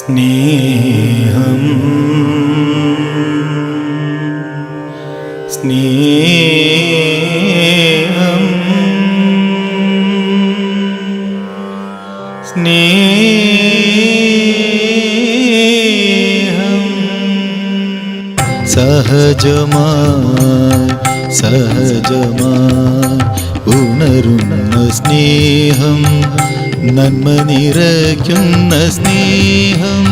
സ്നേഹം സ്നേഹം സ്നേഹം സഹജമായി ഉണരുന്ന സ്നേഹം, നന്മ നിറയ്ക്കുന്ന സ്നേഹം,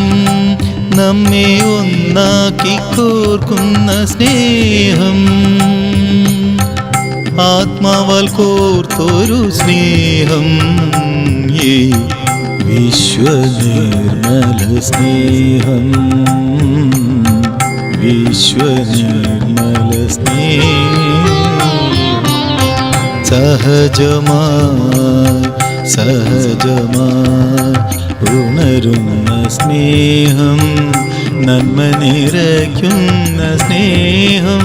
നമ്മെ ഒന്നാക്കി കോർക്കുന്ന സ്നേഹം, ആത്മാവാൽ കോർത്തൊരു സ്നേഹം, ഈ വിശ്വനിർമ്മല സ്നേഹം, വിശ്വനിർമ്മല സ്നേഹം. സഹജമായി ഉണരുന്ന സ്നേഹം, നന്മ നിറയ്ക്കുന്ന സ്നേഹം,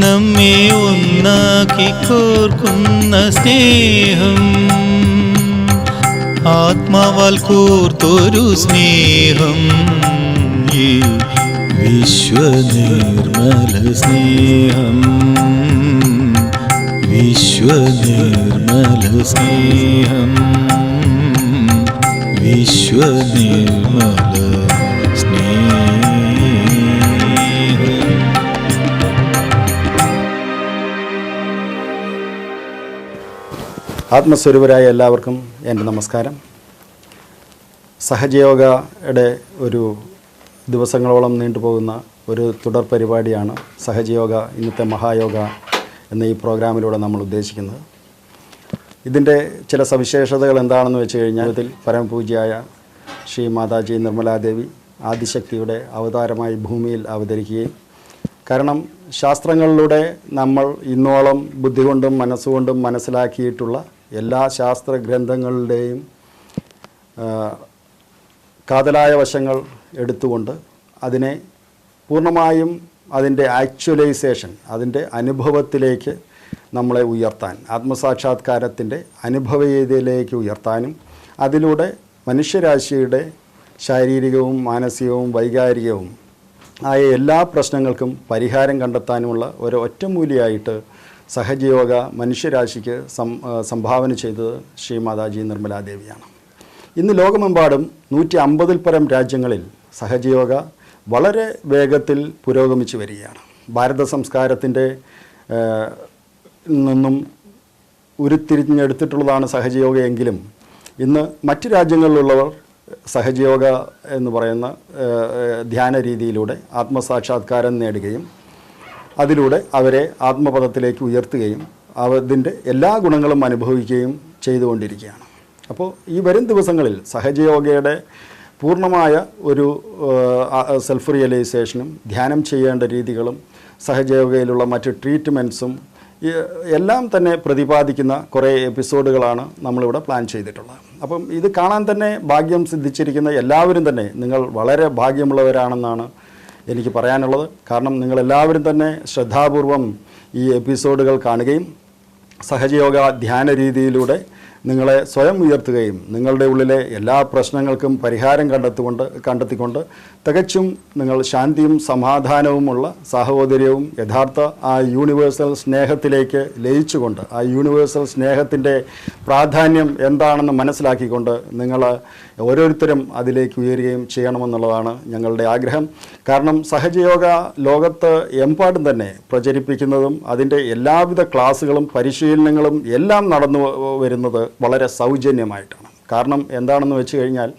നമ്മെ ഒന്നാക്കി കോർക്കുന്ന സ്നേഹം, ആത്മാവാൽ കോർത്തൊരു സ്നേഹം, ഈ വിശ്വനിർമ്മല സ്നേഹം, വിശ്വനിർമ്മല സ്നേഹം, വിശ്വനിർമ്മല സ്നേഹം. ആത്മസ്വരൂപരായ എല്ലാവർക്കും എൻ്റെ നമസ്കാരം. സഹജയോഗയുടെ ഒരു ദിവസങ്ങളോളം നീണ്ടുപോകുന്ന ഒരു തുടർ പരിപാടിയാണ് സഹജയോഗ ഇന്നത്തെ മഹായോഗ എന്ന ഈ പ്രോഗ്രാമിലൂടെ നമ്മൾ ഉദ്ദേശിക്കുന്നത്. ഇതിൻ്റെ ചില സവിശേഷതകൾ എന്താണെന്ന് വെച്ച് കഴിഞ്ഞാൽ, ഇതിൽ പരമപൂജ്യയായ ശ്രീ മാതാജി നിർമ്മലാദേവി ആദിശക്തിയുടെ അവതാരമായി ഭൂമിയിൽ അവതരിക്കുകയും, കാരണം ശാസ്ത്രങ്ങളിലൂടെ നമ്മൾ ഇന്നോളം ബുദ്ധി കൊണ്ടും മനസ്സുകൊണ്ടും മനസ്സിലാക്കിയിട്ടുള്ള എല്ലാ ശാസ്ത്ര ഗ്രന്ഥങ്ങളുടെയും കാതലായ വശങ്ങൾ എടുത്തുകൊണ്ട് അതിനെ പൂർണ്ണമായും അതിൻ്റെ ആക്ച്വലൈസേഷൻ, അതിൻ്റെ അനുഭവത്തിലേക്ക് നമ്മളെ ഉയർത്താൻ, ആത്മസാക്ഷാത്കാരത്തിൻ്റെ അനുഭവവേദിയിലേക്ക് ഉയർത്താനും അതിലൂടെ മനുഷ്യരാശിയുടെ ശാരീരികവും മാനസികവും വൈകാരികവും ആയ എല്ലാ പ്രശ്നങ്ങൾക്കും പരിഹാരം കണ്ടെത്താനുമുള്ള ഒരു ഒറ്റമൂലിയായിട്ട് സഹജയോഗ മനുഷ്യരാശിക്ക് സംഭാവന ചെയ്തത് ശ്രീ മാതാജി നിർമ്മലാദേവിയാണ്. ഇന്ന് ലോകമെമ്പാടും 150-ൽ പരം രാജ്യങ്ങളിൽ സഹജയോഗ വളരെ വേഗത്തിൽ പുരോഗമിച്ചു വരികയാണ്. ഭാരത സംസ്കാരത്തിൻ്റെ നിന്നും ഉരുത്തിരിഞ്ഞെടുത്തിട്ടുള്ളതാണ് സഹജയോഗ എങ്കിലും ഇന്ന് മറ്റു രാജ്യങ്ങളിലുള്ളവർ സഹജയോഗ എന്ന് പറയുന്ന ധ്യാന രീതിയിലൂടെ ആത്മസാക്ഷാത്കാരം നേടുകയും അതിലൂടെ അവരെ ആത്മപദത്തിലേക്ക് ഉയർത്തുകയും അതിൻ്റെ എല്ലാ ഗുണങ്ങളും അനുഭവിക്കുകയും ചെയ്തുകൊണ്ടിരിക്കുകയാണ്. അപ്പോൾ ഈ വരും ദിവസങ്ങളിൽ സഹജയോഗയുടെ പൂർണ്ണമായ ഒരു സെൽഫ് റിയലൈസേഷനും ധ്യാനം ചെയ്യേണ്ട രീതികളും സഹജയോഗയിലുള്ള മറ്റ് ട്രീറ്റ്മെൻറ്റ്സും എല്ലാം തന്നെ പ്രതിപാദിക്കുന്ന കുറേ എപ്പിസോഡുകളാണ് നമ്മളിവിടെ പ്ലാൻ ചെയ്തിട്ടുള്ളത്. അപ്പം ഇത് കാണാൻ തന്നെ ഭാഗ്യം സിദ്ധിച്ചിരിക്കുന്ന എല്ലാവരും തന്നെ നിങ്ങൾ വളരെ ഭാഗ്യമുള്ളവരാണെന്നാണ് എനിക്ക് പറയാനുള്ളത്. കാരണം നിങ്ങളെല്ലാവരും തന്നെ ശ്രദ്ധാപൂർവം ഈ എപ്പിസോഡുകൾ കാണുകയും സഹജയോഗ ധ്യാന രീതിയിലൂടെ നിങ്ങളെ സ്വയം ഉയർത്തുകയും നിങ്ങളുടെ ഉള്ളിലെ എല്ലാ പ്രശ്നങ്ങൾക്കും പരിഹാരം കണ്ടെത്തിക്കൊണ്ട് തികച്ചും നിങ്ങൾ ശാന്തിയും സമാധാനവുമുള്ള സാഹോദര്യവും യഥാർത്ഥ ആ യൂണിവേഴ്സൽ സ്നേഹത്തിലേക്ക് ലയിച്ചുകൊണ്ട് ആ യൂണിവേഴ്സൽ സ്നേഹത്തിൻ്റെ പ്രാധാന്യം എന്താണെന്ന് മനസ്സിലാക്കിക്കൊണ്ട് നിങ്ങൾ ഓരോരുത്തരും അതിലേക്ക് ഉയരുകയും ചെയ്യണമെന്നുള്ളതാണ് ഞങ്ങളുടെ ആഗ്രഹം. കാരണം സഹജയോഗ ലോകത്ത് എമ്പാടും തന്നെ പ്രചരിപ്പിക്കുന്നതും അതിൻ്റെ എല്ലാവിധ ക്ലാസ്സുകളും പരിശീലനങ്ങളും എല്ലാം നടന്നു വരുന്നത് വളരെ സൗജന്യമായിട്ടാണ്. കാരണം എന്താണെന്ന് വെച്ച് കഴിഞ്ഞാൽ,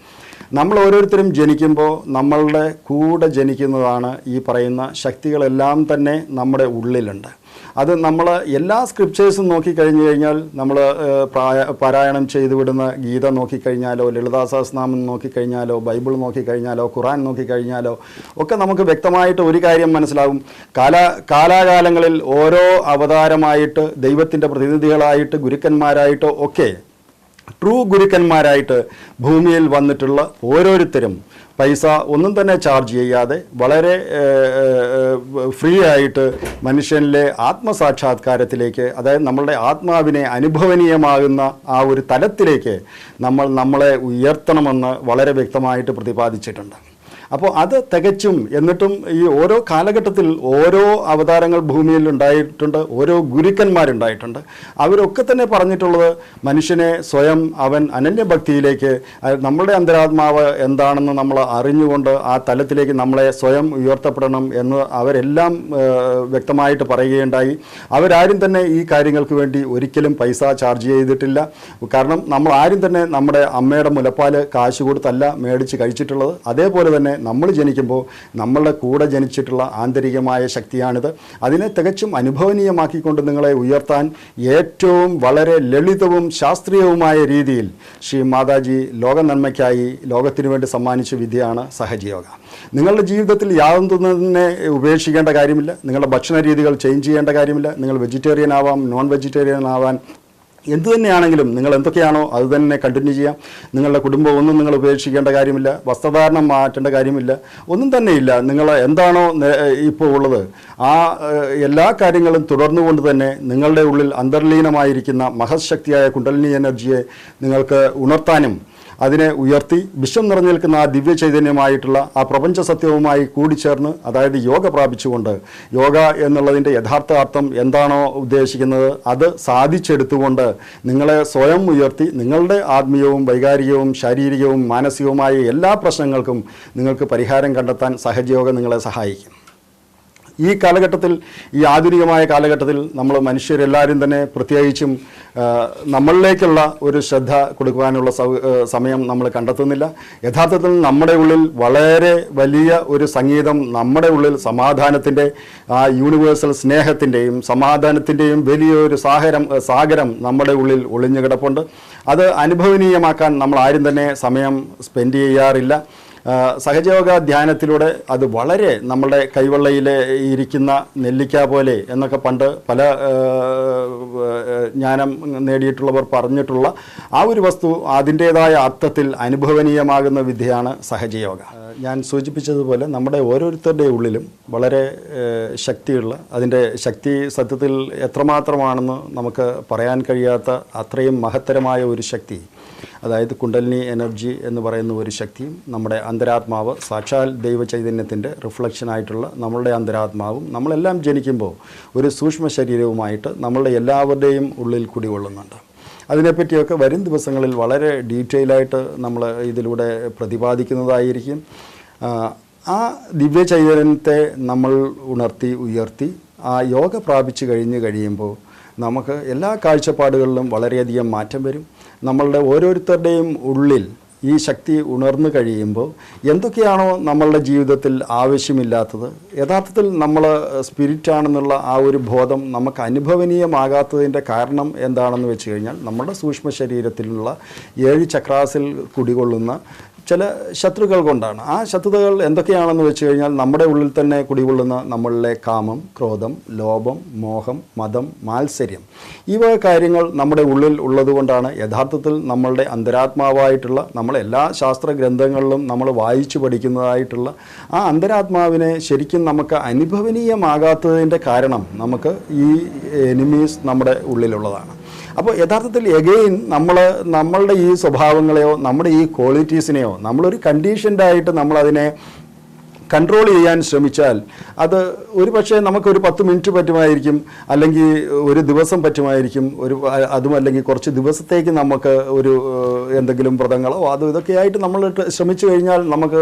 നമ്മൾ ഓരോരുത്തരും ജനിക്കുമ്പോൾ നമ്മളുടെ കൂടെ ജനിക്കുന്നതാണ് ഈ പറയുന്ന ശക്തികളെല്ലാം തന്നെ നമ്മുടെ ഉള്ളിലുണ്ട്. അത് നമ്മൾ എല്ലാ സ്ക്രിപ്റ്റേഴ്സും നോക്കിക്കഴിഞ്ഞു കഴിഞ്ഞാൽ, നമ്മൾ പാരായണം ചെയ്തു വിടുന്ന ഗീത നോക്കിക്കഴിഞ്ഞാലോ, ലളിതാ സഹസ്രനാമം നോക്കിക്കഴിഞ്ഞാലോ, ബൈബിൾ നോക്കിക്കഴിഞ്ഞാലോ, ഖുറാൻ നോക്കിക്കഴിഞ്ഞാലോ ഒക്കെ നമുക്ക് വ്യക്തമായിട്ട് ഒരു കാര്യം മനസ്സിലാവും. കാലാകാലങ്ങളിൽ ഓരോ അവതാരമായിട്ട് ദൈവത്തിൻ്റെ പ്രതിനിധികളായിട്ട് ഗുരുക്കന്മാരായിട്ടോ ഒക്കെ ട്രൂ ഗുരുക്കന്മാരായിട്ട് ഭൂമിയിൽ വന്നിട്ടുള്ള ഓരോരുത്തരും പൈസ ഒന്നും തന്നെ ചാർജ് ചെയ്യാതെ വളരെ ഫ്രീ ആയിട്ട് മനുഷ്യനിലെ ആത്മസാക്ഷാത്കാരത്തിലേക്ക്, അതായത് നമ്മളുടെ ആത്മാവിനെ അനുഭവനീയമാകുന്ന ആ ഒരു തലത്തിലേക്ക് നമ്മളെ ഉയർത്തണമെന്ന് വളരെ വ്യക്തമായിട്ട് പ്രതിപാദിച്ചിട്ടുണ്ട്. അപ്പോൾ അത് തികച്ചും, എന്നിട്ടും ഈ ഓരോ കാലഘട്ടത്തിൽ ഓരോ അവതാരങ്ങൾ ഭൂമിയിൽ ഉണ്ടായിട്ടുണ്ട്, ഓരോ ഗുരുക്കന്മാരുണ്ടായിട്ടുണ്ട്. അവരൊക്കെ തന്നെ പറഞ്ഞിട്ടുള്ളത് മനുഷ്യനെ സ്വയം അവൻ അനന്യഭക്തിയിലേക്ക്, നമ്മളുടെ അന്തരാത്മാവ് എന്താണെന്ന് നമ്മൾ അറിഞ്ഞുകൊണ്ട് ആ തലത്തിലേക്ക് നമ്മളെ സ്വയം ഉയർത്തപ്പെടണം എന്ന് അവരെല്ലാം വ്യക്തമായിട്ട് പറയുകയുണ്ടായി. അവരാരും തന്നെ ഈ കാര്യങ്ങൾക്ക് വേണ്ടി ഒരിക്കലും പൈസ ചാർജ് ചെയ്തിട്ടില്ല. കാരണം നമ്മൾ ആരും തന്നെ നമ്മുടെ അമ്മയുടെ മുലപ്പാൽ കാശ് കൊടുത്തല്ല മേടിച്ച് കഴിച്ചിട്ടുള്ളത്. അതേപോലെ തന്നെ നമ്മൾ ജനിക്കുമ്പോൾ നമ്മളുടെ കൂടെ ജനിച്ചിട്ടുള്ള ആന്തരികമായ ശക്തിയാണിത്. അതിനെ തികച്ചും അനുഭവനീയമാക്കിക്കൊണ്ട് നിങ്ങളെ ഉയർത്താൻ ഏറ്റവും വളരെ ലളിതവും ശാസ്ത്രീയവുമായ രീതിയിൽ ശ്രീ മാതാജി ലോക നന്മയ്ക്കായി ലോകത്തിനു വേണ്ടി സമ്മാനിച്ച വിദ്യയാണ് സഹജയോഗ. നിങ്ങളുടെ ജീവിതത്തിൽ യാതൊന്നിനെ ഉപേക്ഷിക്കേണ്ട കാര്യമില്ല. നിങ്ങളുടെ ഭക്ഷണ രീതികൾ ചേഞ്ച് ചെയ്യേണ്ട കാര്യമില്ല. നിങ്ങൾ വെജിറ്റേറിയൻ ആവാം, നോൺ വെജിറ്റേറിയൻ ആവാൻ, എന്തു തന്നെയാണെങ്കിലും നിങ്ങൾ എന്തൊക്കെയാണോ അത് തന്നെ കണ്ടിന്യൂ ചെയ്യാം. നിങ്ങളുടെ കുടുംബം ഒന്നും നിങ്ങൾ ഉപേക്ഷിക്കേണ്ട കാര്യമില്ല. വസ്ത്രധാരണം മാറ്റേണ്ട കാര്യമില്ല. ഒന്നും തന്നെയില്ല. നിങ്ങൾ എന്താണോ ഇപ്പോൾ ഉള്ളത് ആ എല്ലാ കാര്യങ്ങളും തുടർന്നുകൊണ്ട് തന്നെ നിങ്ങളുടെ ഉള്ളിൽ അന്തർലീനമായിരിക്കുന്ന മഹത്ശക്തിയായ കുണ്ടലിനി എനർജിയെ നിങ്ങൾക്ക് ഉണർത്താനും അതിനെ ഉയർത്തി വിശ്വം നിറഞ്ഞു നിൽക്കുന്ന ആ ദിവ്യ ചൈതന്യമായിട്ടുള്ള ആ പ്രപഞ്ച സത്യവുമായി കൂടിച്ചേർന്ന്, അതായത് യോഗ പ്രാപിച്ചുകൊണ്ട്, യോഗ എന്നുള്ളതിൻ്റെ യഥാർത്ഥ അർത്ഥം എന്താണോ ഉദ്ദേശിക്കുന്നത് അത് സാധിച്ചെടുത്തുകൊണ്ട് നിങ്ങളെ സ്വയം ഉയർത്തി നിങ്ങളുടെ ആത്മീയവും വൈകാരികവും ശാരീരികവും മാനസികവുമായ എല്ലാ പ്രശ്നങ്ങൾക്കും നിങ്ങൾക്ക് പരിഹാരം കണ്ടെത്താൻ സഹജയോഗം നിങ്ങളെ സഹായിക്കും. ഈ കാലഘട്ടത്തിൽ, ഈ ആധുനികമായ കാലഘട്ടത്തിൽ നമ്മൾ മനുഷ്യരെല്ലാവരും തന്നെ പ്രത്യേകിച്ചും നമ്മളിലേക്കുള്ള ഒരു ശ്രദ്ധ കൊടുക്കുവാനുള്ള സമയം നമ്മൾ കണ്ടെത്തുന്നില്ല. യഥാർത്ഥത്തിൽ നമ്മുടെ ഉള്ളിൽ വളരെ വലിയ ഒരു സംഗീതം, നമ്മുടെ ഉള്ളിൽ സമാധാനത്തിൻ്റെ, ആ യൂണിവേഴ്സൽ സ്നേഹത്തിൻ്റെയും സമാധാനത്തിൻ്റെയും വലിയൊരു സാഗരം നമ്മുടെ ഉള്ളിൽ ഒളിഞ്ഞു കിടപ്പുണ്ട്. അത് അനുഭവനീയമാക്കാൻ നമ്മൾ ആരും തന്നെ സമയം സ്പെൻഡ് ചെയ്യാറില്ല. സഹജയോഗ ധ്യാനത്തിലൂടെ അത് വളരെ നമ്മളുടെ കൈവെള്ളയിൽ ഇരിക്കുന്ന നെല്ലിക്ക പോലെ എന്നൊക്കെ പണ്ട് പല ജ്ഞാനം നേടിയിട്ടുള്ളവർ പറഞ്ഞിട്ടുള്ള ആ ഒരു വസ്തു അതിൻ്റേതായ അർത്ഥത്തിൽ അനുഭവനീയമാകുന്ന വിദ്യയാണ് സഹജയോഗ. ഞാൻ സൂചിപ്പിച്ചതുപോലെ നമ്മുടെ ഓരോരുത്തരുടെ ഉള്ളിലും വളരെ ശക്തിയുള്ള, അതിൻ്റെ ശക്തി സത്യത്തിൽ എത്രമാത്രമാണെന്ന് നമുക്ക് പറയാൻ കഴിയാത്ത അത്രയും മഹത്തരമായ ഒരു ശക്തി, അതായത് കുണ്ടലിനി എനർജി എന്ന് പറയുന്ന ഒരു ശക്തിയും നമ്മുടെ അന്തരാത്മാവ് സാക്ഷാൽ ദൈവ ചൈതന്യത്തിൻ്റെ റിഫ്ലക്ഷനായിട്ടുള്ള നമ്മളുടെ അന്തരാത്മാവും നമ്മളെല്ലാം ജനിക്കുമ്പോൾ ഒരു സൂക്ഷ്മ ശരീരവുമായിട്ട് നമ്മളുടെ എല്ലാവരുടെയും ഉള്ളിൽ കുടികൊള്ളുന്നുണ്ട്. അതിനെപ്പറ്റിയൊക്കെ വരും ദിവസങ്ങളിൽ വളരെ ഡീറ്റെയിലായിട്ട് നമ്മൾ ഇതിലൂടെ പ്രതിപാദിക്കുന്നതായിരിക്കും. ആ ദിവ്യ ചൈതന്യത്തെ നമ്മൾ ഉണർത്തി ഉയർത്തി ആ യോഗ പ്രാപിച്ചു കഴിയുമ്പോൾ നമുക്ക് എല്ലാ കാഴ്ചപ്പാടുകളിലും വളരെയധികം മാറ്റം വരും. നമ്മളുടെ ഓരോരുത്തരുടെയും ഉള്ളിൽ ഈ ശക്തി ഉണർന്നു കഴിയുമ്പോൾ എന്തൊക്കെയാണോ നമ്മളുടെ ജീവിതത്തിൽ ആവശ്യമില്ലാത്തത്, യഥാർത്ഥത്തിൽ നമ്മൾ സ്പിരിറ്റാണെന്നുള്ള ആ ഒരു ബോധം നമുക്ക് അനുഭവനീയമാകാത്തതിൻ്റെ കാരണം എന്താണെന്ന് വെച്ച് കഴിഞ്ഞാൽ നമ്മുടെ സൂക്ഷ്മ ശരീരത്തിലുള്ള 7 ചക്രാസിൽ കുടികൊള്ളുന്ന ചില ശത്രുക്കൾ കൊണ്ടാണ്. ആ ശത്രുതകൾ എന്തൊക്കെയാണെന്ന് വെച്ച് കഴിഞ്ഞാൽ നമ്മുടെ ഉള്ളിൽ തന്നെ കുടികൊള്ളുന്ന നമ്മളിലെ കാമം, ക്രോധം, ലോഭം, മോഹം, മതം, മാത്സര്യം, ഇവ കാര്യങ്ങൾ നമ്മുടെ ഉള്ളിൽ ഉള്ളതുകൊണ്ടാണ് യഥാർത്ഥത്തിൽ നമ്മളുടെ അന്തരാത്മാവായിട്ടുള്ള നമ്മളെല്ലാ ശാസ്ത്ര ഗ്രന്ഥങ്ങളിലും നമ്മൾ വായിച്ചു പഠിക്കുന്നതായിട്ടുള്ള ആ അന്തരാത്മാവിനെ ശരിക്കും നമുക്ക് അനുഭവനീയമാകാത്തതിൻ്റെ കാരണം നമുക്ക് ഈ എനിമീസ് നമ്മുടെ ഉള്ളിലുള്ളതാണ്. അപ്പോൾ യഥാർത്ഥത്തിൽ എഗെയിൻ നമ്മളുടെ ഈ സ്വഭാവങ്ങളെയോ നമ്മുടെ ഈ ക്വാളിറ്റീസിനെയോ നമ്മളൊരു കണ്ടീഷൻഡായിട്ട് നമ്മളതിനെ കൺട്രോൾ ചെയ്യാൻ ശ്രമിച്ചാൽ അത് ഒരു പക്ഷേ നമുക്കൊരു 10 മിനിറ്റ് പറ്റുമായിരിക്കും, അല്ലെങ്കിൽ ഒരു ദിവസം പറ്റുമായിരിക്കും, അതുമല്ലെങ്കിൽ കുറച്ച് ദിവസത്തേക്ക് നമുക്ക് ഒരു എന്തെങ്കിലും വ്രതങ്ങളോ അതും ഇതൊക്കെയായിട്ട് നമ്മൾ ശ്രമിച്ചു കഴിഞ്ഞാൽ നമുക്ക്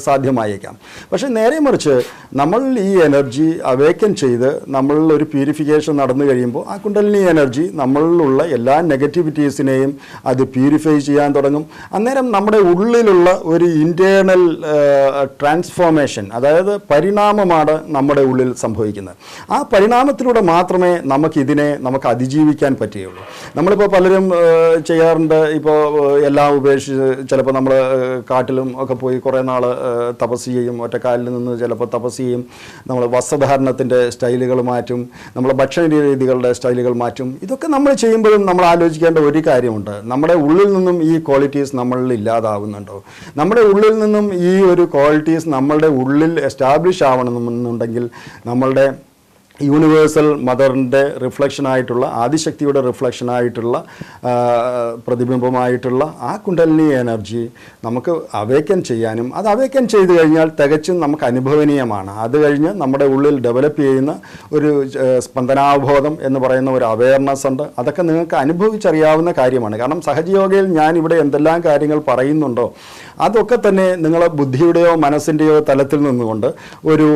സാധ്യമായേക്കാം. പക്ഷേ നേരെ മറിച്ച് നമ്മൾ ഈ എനർജി അവേക്കൻ ചെയ്ത് നമ്മളിലൊരു പ്യൂരിഫിക്കേഷൻ നടന്നു കഴിയുമ്പോൾ ആ കുണ്ടലിനി എനർജി നമ്മളിലുള്ള എല്ലാ നെഗറ്റിവിറ്റീസിനെയും അത് പ്യൂരിഫൈ ചെയ്യാൻ തുടങ്ങും. അന്നേരം നമ്മുടെ ഉള്ളിലുള്ള ഒരു ഇൻറ്റേർണൽ ട്രാൻസ്ഫോർമേഷൻ, ട്രാൻസ്ഫോർമേഷൻ, അതായത് പരിണാമമാണ് നമ്മുടെ ഉള്ളിൽ സംഭവിക്കുന്നത്. ആ പരിണാമത്തിലൂടെ മാത്രമേ നമുക്ക് അതിജീവിക്കാൻ പറ്റുകയുള്ളൂ. നമ്മളിപ്പോൾ പലരും ചെയ്യാറുണ്ട്, ഇപ്പോൾ എല്ലാം ഉപേക്ഷിച്ച് ചിലപ്പോൾ നമ്മൾ കാട്ടിലും ഒക്കെ പോയി കുറേ നാൾ തപസ് ചെയ്യും, ഒറ്റക്കാലിൽ നിന്ന് ചിലപ്പോൾ തപസ് ചെയ്യും, നമ്മൾ വസ്ത്രധാരണത്തിൻ്റെ സ്റ്റൈലുകൾ മാറ്റും, നമ്മൾ ഭക്ഷണ രീതികളുടെ സ്റ്റൈലുകൾ മാറ്റും. ഇതൊക്കെ നമ്മൾ ചെയ്യുമ്പോഴും നമ്മൾ ആലോചിക്കേണ്ട ഒരു കാര്യമുണ്ട്, നമ്മുടെ ഉള്ളിൽ നിന്നും ഈ ക്വാളിറ്റീസ് നമ്മളിൽ ഇല്ലാതാവുന്നുണ്ടോ? നമ്മുടെ ഉള്ളിൽ നിന്നും ഈ ഒരു ക്വാളിറ്റീസ് നമ്മളുടെ ഉള്ളിൽ എസ്റ്റാബ്ലിഷ് ആവണമെന്നുണ്ടെങ്കിൽ നമ്മളുടെ യൂണിവേഴ്സൽ മദറിൻ്റെ റിഫ്ലക്ഷനായിട്ടുള്ള, ആദിശക്തിയുടെ റിഫ്ലക്ഷനായിട്ടുള്ള, പ്രതിബിംബമായിട്ടുള്ള ആ കുണ്ടലിനി എനർജി നമുക്ക് അവേക്കൻ ചെയ്യാനും, അത് അവേക്കൻ ചെയ്തു കഴിഞ്ഞാൽ തികച്ചും നമുക്ക് അനുഭവനീയമാണ്. അത് കഴിഞ്ഞ് നമ്മുടെ ഉള്ളിൽ ഡെവലപ്പ് ചെയ്യുന്ന ഒരു സ്പന്ദനാബോധം എന്ന് പറയുന്ന ഒരു അവയർനെസ് ഉണ്ട്. അതൊക്കെ നിങ്ങൾക്ക് അനുഭവിച്ചറിയാവുന്ന കാര്യമാണ്. കാരണം സഹജയോഗയിൽ ഞാൻ ഇവിടെ എന്തെല്ലാം കാര്യങ്ങൾ പറയുന്നുണ്ടോ അതൊക്കെ തന്നെ നിങ്ങളെ ബുദ്ധിയുടെയോ മനസ്സിൻ്റെയോ തലത്തിൽ നിന്നുകൊണ്ട് ഒരു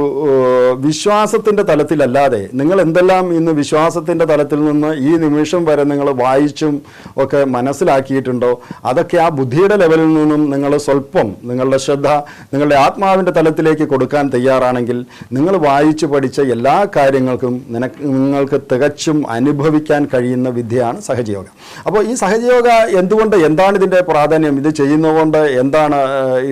വിശ്വാസത്തിൻ്റെ തലത്തിലല്ലാതെ നിങ്ങൾ എന്തെല്ലാം ഇന്ന് വിശ്വാസത്തിൻ്റെ തലത്തിൽ നിന്ന് ഈ നിമിഷം വരെ നിങ്ങൾ വായിച്ചും ഒക്കെ മനസ്സിലാക്കിയിട്ടുണ്ടോ അതൊക്കെ ആ ബുദ്ധിയുടെ ലെവലിൽ നിന്നും നിങ്ങൾ സ്വല്പം നിങ്ങളുടെ ശ്രദ്ധ നിങ്ങളുടെ ആത്മാവിൻ്റെ തലത്തിലേക്ക് കൊടുക്കാൻ തയ്യാറാണെങ്കിൽ നിങ്ങൾ വായിച്ചു പഠിച്ച എല്ലാ കാര്യങ്ങൾക്കും നിങ്ങൾക്ക് തികച്ചും അനുഭവിക്കാൻ കഴിയുന്ന വിദ്യയാണ് സഹജയോഗ. അപ്പോൾ ഈ സഹജയോഗ എന്താണ് ഇതിൻ്റെ പ്രാധാന്യം, ഇത് ചെയ്യുന്നതുകൊണ്ട് എന്താണ്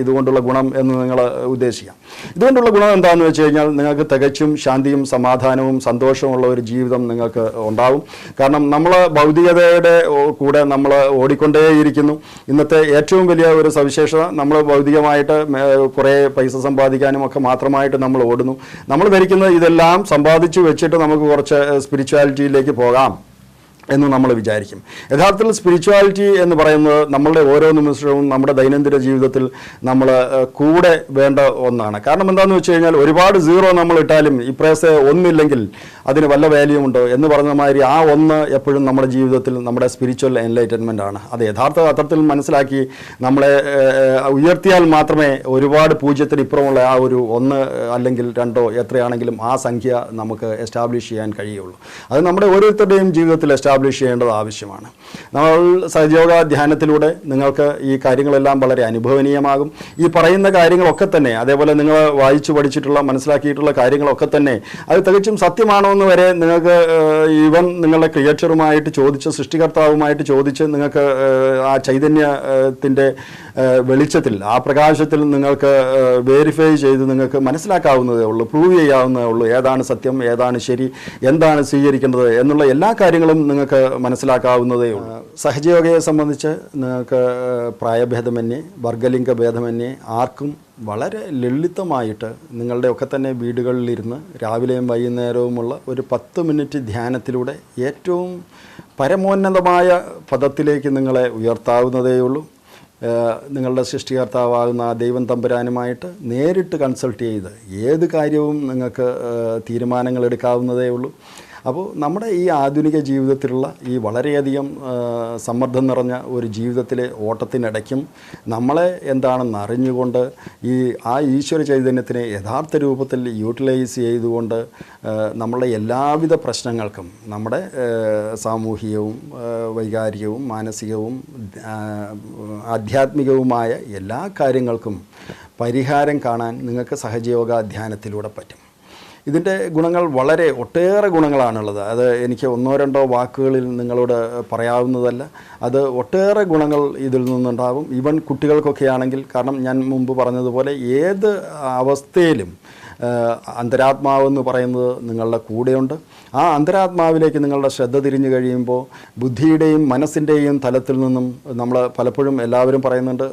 ഇതുകൊണ്ടുള്ള ഗുണം എന്ന് നിങ്ങൾ ഉദ്ദേശിക്കാം. ഇതുകൊണ്ടുള്ള ഗുണം എന്താണെന്ന് വെച്ച് കഴിഞ്ഞാൽ നിങ്ങൾക്ക് തികച്ചും ശാന്തിയും സമാധാനവും സന്തോഷമുള്ള ഒരു ജീവിതം നിങ്ങൾക്ക് ഉണ്ടാവും. കാരണം നമ്മൾ ഭൗതികതയുടെ കൂടെ നമ്മൾ ഓടിക്കൊണ്ടേയിരിക്കുന്നു. ഇന്നത്തെ ഏറ്റവും വലിയ ഒരു സവിശേഷത നമ്മൾ ഭൗതികമായിട്ട് കുറേ പൈസ സമ്പാദിക്കാനും ഒക്കെ മാത്രമായിട്ട് നമ്മൾ ഓടുന്നു. നമ്മൾ ധരിക്കുന്നത് ഇതെല്ലാം സമ്പാദിച്ചു വെച്ചിട്ട് നമുക്ക് കുറച്ച് സ്പിരിച്വാലിറ്റിയിലേക്ക് പോകാം എന്ന് നമ്മൾ വിചാരിക്കും. യഥാർത്ഥത്തിൽ സ്പിരിച്വാലിറ്റി എന്ന് പറയുന്നത് നമ്മളുടെ ഓരോ നിമിഷവും നമ്മുടെ ദൈനംദിന ജീവിതത്തിൽ നമ്മൾ കൂടെ വേണ്ട ഒന്നാണ്. കാരണം എന്താണെന്ന് വെച്ച് കഴിഞ്ഞാൽ ഒരുപാട് സീറോ നമ്മൾ ഇട്ടാലും ഇപ്രേസ് ഒന്നില്ലെങ്കിൽ അതിന് വല്ല വാല്യൂ ഉണ്ടോ എന്ന് പറഞ്ഞ മാതിരി ആ ഒന്ന് എപ്പോഴും നമ്മുടെ ജീവിതത്തിൽ നമ്മുടെ സ്പിരിച്വൽ എൻലൈറ്റൻമെൻ്റ് ആണ്. അത് യഥാർത്ഥ അർത്ഥത്തിൽ മനസ്സിലാക്കി നമ്മളെ ഉയർത്തിയാൽ മാത്രമേ ഒരുപാട് പൂജ്യത്തിന് ഇപ്പുറമുള്ള ആ ഒരു ഒന്ന് അല്ലെങ്കിൽ രണ്ടോ എത്രയാണെങ്കിലും ആ സംഖ്യ നമുക്ക് എസ്റ്റാബ്ലിഷ് ചെയ്യാൻ കഴിയുള്ളൂ. അത് നമ്മുടെ ഓരോരുത്തരുടെയും ജീവിതത്തിൽ എസ്റ്റാബ്ലിഷ് ചെയ്യേണ്ടത് ആവശ്യമാണ്. നമ്മൾ സഹജയോഗ ധ്യാനത്തിലൂടെ നിങ്ങൾക്ക് ഈ കാര്യങ്ങളെല്ലാം വളരെ അനുഭവനീയമാകും. ഈ പറയുന്ന കാര്യങ്ങളൊക്കെ തന്നെ അതേപോലെ നിങ്ങൾ വായിച്ചു പഠിച്ചിട്ടുള്ള മനസ്സിലാക്കിയിട്ടുള്ള കാര്യങ്ങളൊക്കെ തന്നെ അത് തികച്ചും സത്യമാണോ എന്ന് വരെ നിങ്ങൾക്ക് ഈവൻ നിങ്ങളുടെ ക്രിയേറ്ററുമായിട്ട് ചോദിച്ച് സൃഷ്ടികർത്താവുമായിട്ട് ചോദിച്ച് നിങ്ങൾക്ക് ആ ചൈതന്യത്തിൻ്റെ വെളിച്ചത്തിൽ ആ പ്രകാശത്തിൽ നിങ്ങൾക്ക് വെരിഫൈ ചെയ്ത് നിങ്ങൾക്ക് മനസ്സിലാക്കാവുന്നതേ ഉള്ളൂ, പ്രൂവ് ചെയ്യാവുന്നതേ ഉള്ളൂ ഏതാണ് സത്യം, ഏതാണ് ശരി, എന്താണ് സ്വീകരിക്കേണ്ടത് എന്നുള്ള എല്ലാ കാര്യങ്ങളും നിങ്ങൾക്ക് മനസ്സിലാക്കാവുന്നതേ ഉള്ളൂ. സഹജയോഗയെ സംബന്ധിച്ച് നിങ്ങൾക്ക് പ്രായഭേദമന്യേ വർഗലിംഗ ഭേദമന്യേ ആർക്കും വളരെ ലളിതമായിട്ട് നിങ്ങളുടെയൊക്കെ തന്നെ വീടുകളിലിരുന്ന് രാവിലെയും വൈകുന്നേരവുമുള്ള ഒരു 10 മിനിറ്റ് ധ്യാനത്തിലൂടെ ഏറ്റവും പരമോന്നതമായ പദത്തിലേക്ക് നിങ്ങളെ ഉയർത്താവുന്നതേയുള്ളൂ. നിങ്ങളുടെ സൃഷ്ടികർത്താവാകുന്ന ആ ദൈവം തമ്പുരാനുമായിട്ട് നേരിട്ട് കൺസൾട്ട് ചെയ്ത് ഏത് കാര്യവും നിങ്ങൾക്ക് തീരുമാനങ്ങൾ എടുക്കാവുന്നതേ ഉള്ളൂ. അപ്പോൾ നമ്മുടെ ഈ ആധുനിക ജീവിതത്തിലുള്ള ഈ വളരെയധികം സമ്മർദ്ദം നിറഞ്ഞ ഒരു ജീവിതത്തിലെ ഓട്ടത്തിനിടയ്ക്കും നമ്മളെ എന്താണെന്ന് അറിഞ്ഞുകൊണ്ട് ആ ഈശ്വര ചൈതന്യത്തിനെ യഥാർത്ഥ രൂപത്തിൽ യൂട്ടിലൈസ് ചെയ്തുകൊണ്ട് നമ്മളുടെ എല്ലാവിധ പ്രശ്നങ്ങൾക്കും നമ്മുടെ സാമൂഹികവും വൈകാരികവും മാനസികവും ആധ്യാത്മികവുമായ എല്ലാ കാര്യങ്ങൾക്കും പരിഹാരം കാണാൻ നിങ്ങൾക്ക് സഹജയോഗ ധ്യാനത്തിലൂടെ പറ്റും. ഇതിൻ്റെ ഗുണങ്ങൾ ഒട്ടേറെ ഗുണങ്ങളാണുള്ളത്. അത് എനിക്ക് 1-2 വാക്കുകളിൽ നിങ്ങളോട് പറയാവുന്നതല്ല. അത് ഒട്ടേറെ ഗുണങ്ങൾ ഇതിൽ നിന്നുണ്ടാകും. ഈവൻ കുട്ടികൾക്കൊക്കെ ആണെങ്കിൽ, കാരണം ഞാൻ മുമ്പ് പറഞ്ഞതുപോലെ ഏത് അവസ്ഥയിലും അന്തരാത്മാവെന്ന് പറയുന്നത് നിങ്ങളുടെ കൂടെയുണ്ട്. ആ അന്തരാത്മാവിലേക്ക് നിങ്ങളുടെ ശ്രദ്ധ തിരിഞ്ഞു കഴിയുമ്പോൾ ബുദ്ധിയുടെയും മനസ്സിൻ്റെയും തലത്തിൽ നിന്നും നമ്മൾ പലപ്പോഴും എല്ലാവരും പറയുന്നുണ്ട്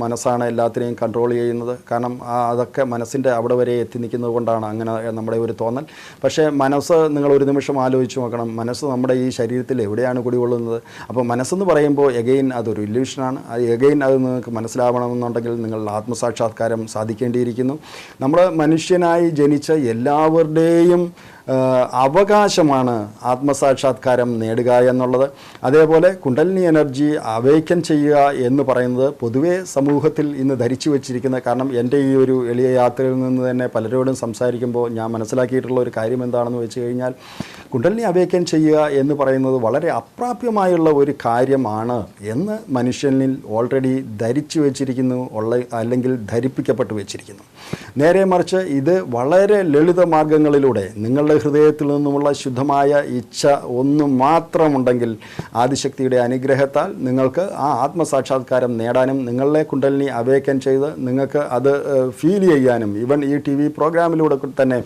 മനസ്സാണ് എല്ലാത്തിനെയും കൺട്രോൾ ചെയ്യുന്നത്. കാരണം അതൊക്കെ മനസ്സിൻ്റെ അവിടെ വരെ എത്തി നിൽക്കുന്നത് കൊണ്ടാണ് അങ്ങനെ നമ്മുടെ ഒരു തോന്നൽ. പക്ഷേ മനസ്സ് നിങ്ങൾ ഒരു നിമിഷം ആലോചിച്ച് നോക്കണം, മനസ്സ് നമ്മുടെ ഈ ശരീരത്തിൽ എവിടെയാണ് കുടികൊള്ളുന്നത്. അപ്പോൾ മനസ്സെന്ന് പറയുമ്പോൾ എഗെയിൻ അതൊരു ഇല്യൂഷനാണ്. എഗെയിൻ അത് നിങ്ങൾക്ക് മനസ്സിലാവണമെന്നുണ്ടെങ്കിൽ നിങ്ങളുടെ ആത്മസാക്ഷാത്കാരം സാധിക്കേണ്ടിയിരിക്കുന്നു. നമ്മൾ മനുഷ്യനായി ജനിച്ച എല്ലാവരുടെയും അവകാശമാണ് ആത്മസാക്ഷാത്കാരം നേടുക എന്നുള്ളത്. അതേപോലെ കുണ്ടലിനി എനർജി അവേക്കൻ ചെയ്യുക എന്ന് പറയുന്നത് പൊതുവേ സമൂഹത്തിൽ ഇന്ന് ധരിച്ചു വച്ചിരിക്കുന്ന, കാരണം എൻ്റെ ഈ ഒരു എളിയ യാത്രയിൽ നിന്ന് തന്നെ പലരോടും സംസാരിക്കുമ്പോൾ ഞാൻ മനസ്സിലാക്കിയിട്ടുള്ള ഒരു കാര്യം എന്താണെന്ന് വെച്ച് കഴിഞ്ഞാൽ, കുണ്ടലിനി അവേക്കൻ ചെയ്യുക എന്ന് പറയുന്നത് വളരെ അപ്രാപ്യമായുള്ള ഒരു കാര്യമാണ് എന്ന് മനുഷ്യനിൽ ഓൾറെഡി ധരിച്ചു വെച്ചിരിക്കുന്നു, അല്ലെങ്കിൽ ധരിപ്പിക്കപ്പെട്ടു വെച്ചിരിക്കുന്നു. നേരെ മറിച്ച് ഇത് വളരെ ലളിത മാർഗങ്ങളിലൂടെ നിങ്ങളുടെ ഹൃദയത്തിൽ നിന്നുമുള്ള ശുദ്ധമായ ഇച്ഛ ഒന്ന് മാത്രമുണ്ടെങ്കിൽ ആദിശക്തിയുടെ അനുഗ്രഹത്താൽ നിങ്ങൾക്ക് ആ ആത്മസാക്ഷാത്കാരം നേടാനും നിങ്ങളെ കുണ്ടലിനി അവേക്കൻ ചെയ്ത് നിങ്ങൾക്ക് അത് ഫീൽ ചെയ്യാനും, ഈവൻ ഈ TV പ്രോഗ്രാമിലൂടെ തന്നെ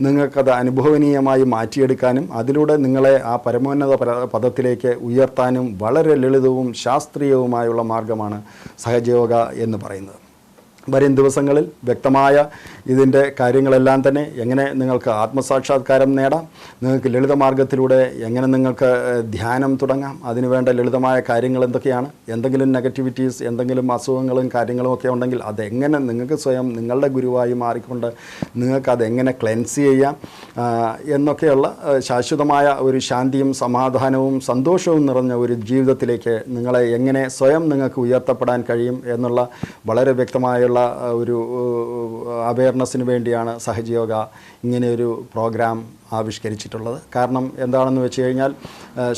നിങ്ങൾക്കത് അനുഭവനീയമായി മാറ്റിയെടുക്കാനും അതിലൂടെ നിങ്ങളെ ആ പരമോന്നത പദത്തിലേക്ക് ഉയർത്താനും വളരെ ലളിതവും ശാസ്ത്രീയവുമായുള്ള മാർഗമാണ് സഹജയോഗ എന്ന് പറയുന്നത്. വരും ദിവസങ്ങളിൽ വ്യക്തമായ ഇതിൻ്റെ കാര്യങ്ങളെല്ലാം തന്നെ എങ്ങനെ നിങ്ങൾക്ക് ആത്മസാക്ഷാത്കാരം നേടാം, നിങ്ങൾക്ക് ലളിതമാർഗത്തിലൂടെ എങ്ങനെ നിങ്ങൾക്ക് ധ്യാനം തുടങ്ങാം, അതിനുവേണ്ട ലളിതമായ കാര്യങ്ങൾ എന്തൊക്കെയാണ്, എന്തെങ്കിലും നെഗറ്റിവിറ്റീസ്, എന്തെങ്കിലും അസുഖങ്ങളും കാര്യങ്ങളും ഒക്കെ ഉണ്ടെങ്കിൽ അതെങ്ങനെ നിങ്ങൾക്ക് സ്വയം നിങ്ങളുടെ ഗുരുവായി മാറിക്കൊണ്ട് നിങ്ങൾക്കതെങ്ങനെ ക്ലെൻസ് ചെയ്യാം എന്നൊക്കെയുള്ള ശാശ്വതമായ ഒരു ശാന്തിയും സമാധാനവും സന്തോഷവും നിറഞ്ഞ ഒരു ജീവിതത്തിലേക്ക് നിങ്ങളെ എങ്ങനെ സ്വയം നിങ്ങൾക്ക് ഉയർത്തപ്പെടാൻ കഴിയും എന്നുള്ള വളരെ വ്യക്തമായ ഒരു അവയർനെസ്സിന് വേണ്ടിയാണ് സഹജയോഗ ഇങ്ങനെയൊരു പ്രോഗ്രാം ആവിഷ്കരിച്ചിട്ടുള്ളത്. കാരണം എന്താണെന്ന് വെച്ച് കഴിഞ്ഞാൽ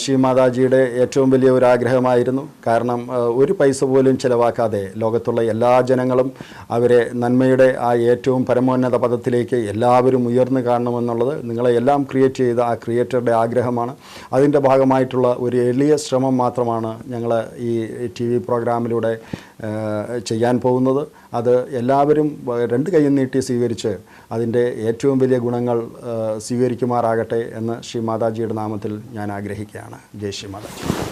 ശ്രീമാതാജിയുടെ ഏറ്റവും വലിയ ഒരു ആഗ്രഹമായിരുന്നു. കാരണം ഒരു പൈസ പോലും ചിലവാക്കാതെ ലോകത്തുള്ള എല്ലാ ജനങ്ങളും അവരെ നന്മയുടെ ആ ഏറ്റവും പരമോന്നത പദത്തിലേക്ക് എല്ലാവരും ഉയർന്നു കാണണമെന്നുള്ളത് നിങ്ങളെ എല്ലാം ക്രിയേറ്റ് ചെയ്ത ആ ക്രിയേറ്ററുടെ ആഗ്രഹമാണ്. അതിൻ്റെ ഭാഗമായിട്ടുള്ള ഒരു എളിയ ശ്രമം മാത്രമാണ് ഞങ്ങൾ ഈ TV പ്രോഗ്രാമിലൂടെ ചെയ്യാൻ പോകുന്നത്. അത് എല്ലാവരും രണ്ട് കൈയും നീട്ടി സ്വീകരിച്ച് അതിൻ്റെ ഏറ്റവും വലിയ ഗുണങ്ങൾ സ്വീകരിക്കുമാറാകട്ടെ എന്ന് ശ്രീ മാതാജിയുടെ നാമത്തിൽ ഞാൻ ആഗ്രഹിക്കുകയാണ്. ജയ് ശ്രീ മാതാജി.